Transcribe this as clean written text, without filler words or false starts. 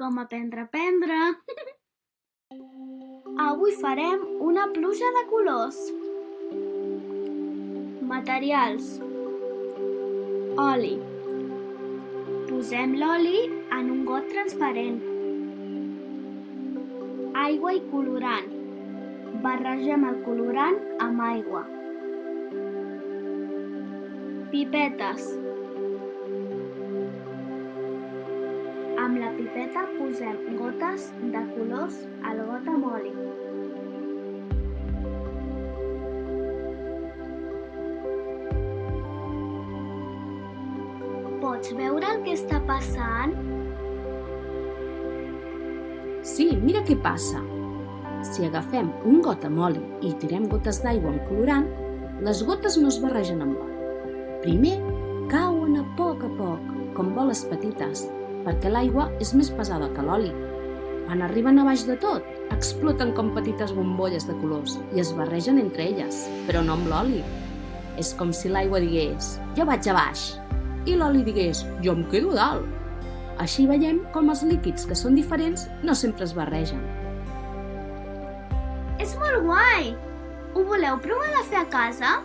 Com aprendre a prendre. Avui farem una pluja de colors. Materials: oli. Posem l'oli en un got transparent. Aigua i colorant. Barregem el colorant amb aigua. Pipetes. Amb la pipeta posem gotes de colors al got amb oli. Pots veure el que està passant? Sí, mira què passa. Si agafem un got amb oli i tirem gotes d'aigua amb colorant, les gotes no es barregen amb l'oli. Primer, cauen a poc, com boles petites, perquè l'aigua és més pesada que l'oli. Quan arriben a baix de tot, exploten com petites bombolles de colors i es barregen entre elles, però no amb l'oli. És com si l'aigua digués, jo vaig a baix, i l'oli digués, jo em quedo dalt. Així veiem com els líquids que són diferents no sempre es barregen. És molt guai! Ho voleu provar de fer a casa?